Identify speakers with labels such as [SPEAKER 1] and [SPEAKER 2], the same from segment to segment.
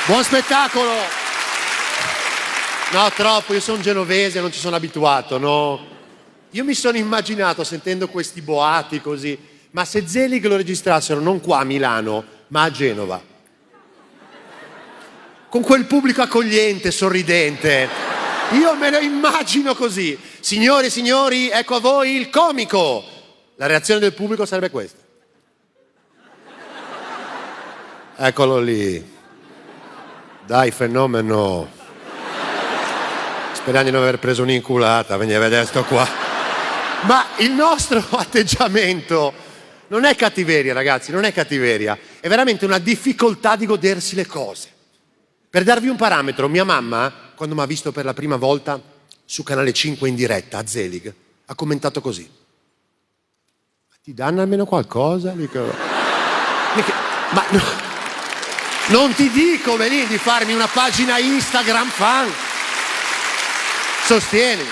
[SPEAKER 1] Buon spettacolo! No, troppo, io sono genovese, non ci sono abituato, no? Io mi sono immaginato, sentendo questi boati così, ma se Zelig lo registrassero non qua a Milano, ma a Genova, con quel pubblico accogliente, sorridente, io me lo immagino così. Signore e signori, ecco a voi il comico. La reazione del pubblico sarebbe questa. Eccolo lì. Dai, fenomeno. Speriamo di non aver preso un'inculata, vieni a vedere sto qua. Ma il nostro atteggiamento non è cattiveria, ragazzi, non è cattiveria. È veramente una difficoltà di godersi le cose. Per darvi un parametro, mia mamma, quando mi ha visto per la prima volta su Canale 5 in diretta a Zelig, ha commentato così. Ti danno almeno qualcosa? Ma no, non ti dico venire di farmi una pagina Instagram fan. Sostienimi.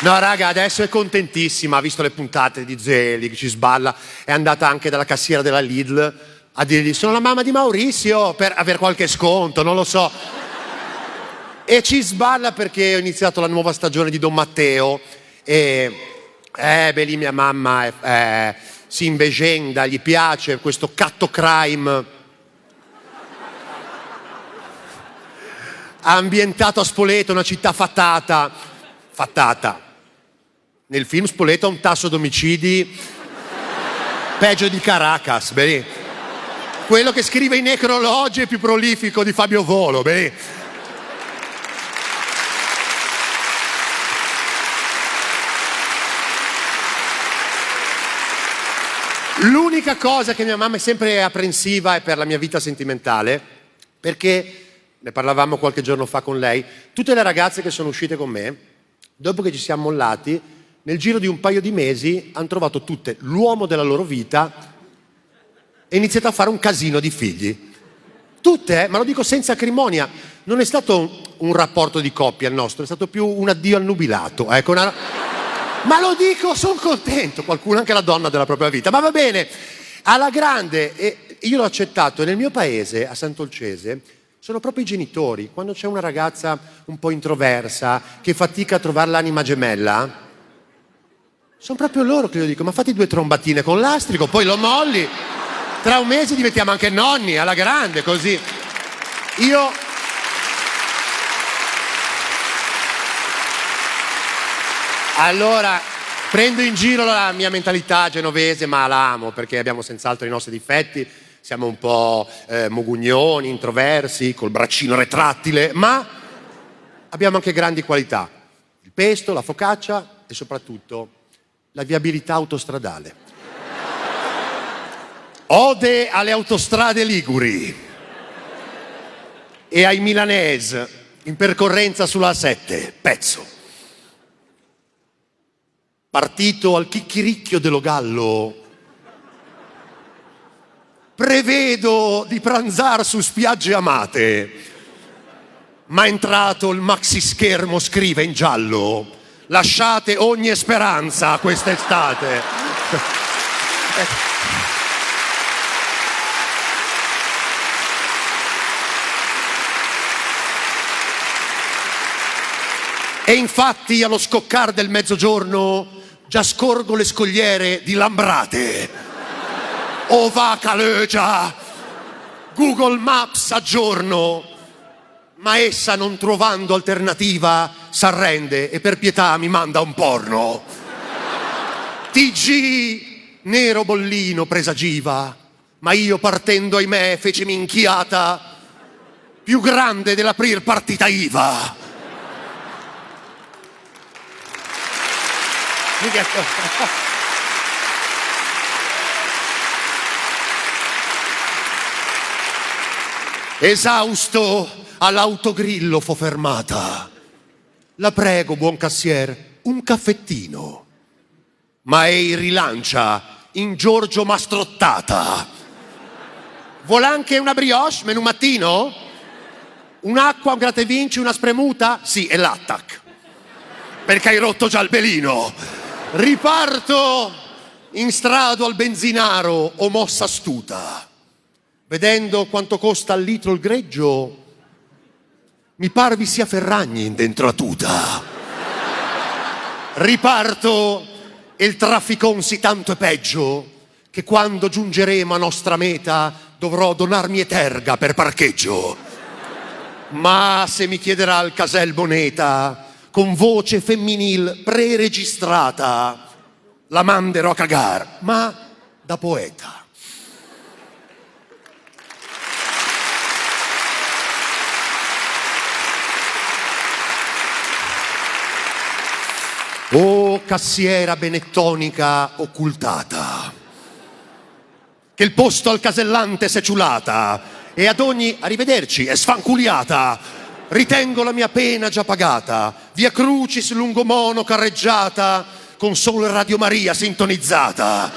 [SPEAKER 1] No, raga, adesso è contentissima, ha visto le puntate di Zelig, ci sballa, è andata anche dalla cassiera della Lidl a dirgli sono la mamma di Maurizio per avere qualche sconto, non lo so. E ci sballa perché ho iniziato la nuova stagione di Don Matteo e lì mia mamma si invegenda, gli piace questo catto crime. Ha ambientato a Spoleto, una città fattata. Nel film Spoleto ha un tasso d'omicidi peggio di Caracas, beh. Quello che scrive i necrologi è più prolifico di Fabio Volo, beh. L'unica cosa che mia mamma è sempre apprensiva è per la mia vita sentimentale, perché ne parlavamo qualche giorno fa con lei, tutte le ragazze che sono uscite con me, dopo che ci siamo mollati, nel giro di un paio di mesi hanno trovato tutte l'uomo della loro vita e iniziato a fare un casino di figli. Tutte, ma lo dico senza acrimonia, non è stato un rapporto di coppia il nostro, è stato più un addio al nubilato, ecco. Ma lo dico, sono contento, qualcuno anche la donna della propria vita, ma va bene, alla grande, e io l'ho accettato, e nel mio paese, a Sant'Olcese, sono proprio i genitori, quando c'è una ragazza un po' introversa, che fatica a trovare l'anima gemella, sono proprio loro che io dico, ma fatti 2 trombatine con l'astrico, poi lo molli, tra un mese diventiamo anche nonni, alla grande, così. Io... Allora, prendo in giro la mia mentalità genovese, ma la amo, perché abbiamo senz'altro i nostri difetti, siamo un po' mogugnoni, introversi, col braccino retrattile, ma abbiamo anche grandi qualità. Il pesto, la focaccia e soprattutto la viabilità autostradale. Ode alle autostrade liguri e ai milanese in percorrenza sulla A7, pezzo. Partito al chicchiricchio dello gallo, prevedo di pranzar su spiagge amate, ma entrato il maxischermo scrive in giallo: lasciate ogni speranza quest'estate. E infatti allo scoccar del mezzogiorno già scorgo le scogliere di Lambrate. Oh vaca leggia, Google Maps aggiorno, ma essa non trovando alternativa s'arrende e per pietà mi manda un porno. TG nero bollino presagiva, ma io partendo ahimè feci minchiata più grande dell'aprir partita IVA. Esausto all'autogrillo fo fermata. La prego, buon cassier, un caffettino. Ma ei rilancia in Giorgio Mastrottata. Vuole anche una brioche, menù mattino? Un'acqua, un gratta e vinci, una spremuta? Sì, e l'attack. Perché hai rotto già il belino. Riparto in strado al benzinaro, o mossa astuta. vedendo quanto costa al litro il greggio, mi par vi sia Ferragni in dentro la tuta. Riparto e il trafficonsi tanto è peggio che quando giungeremo a nostra meta dovrò donarmi eterga per parcheggio. Ma se mi chiederà il casel Boneta con voce femminil preregistrata, la manderò a cagar, ma da poeta. Oh, cassiera benettonica occultata, che il posto al casellante s'è ciulata e ad ogni arrivederci è sfanculiata. Ritengo la mia pena già pagata, via Crucis lungomono carreggiata, con solo Radio Maria sintonizzata.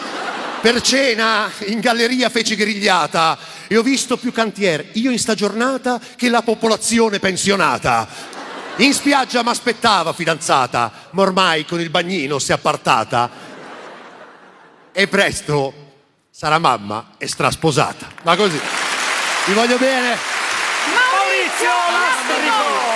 [SPEAKER 1] Per cena in galleria feci grigliata e ho visto più cantier, io in sta giornata, che la popolazione pensionata. In spiaggia m'aspettava fidanzata, ma ormai con il bagnino si è appartata. E presto sarà mamma e strasposata. Ma così, vi voglio bene.
[SPEAKER 2] Maurizio Lastrico!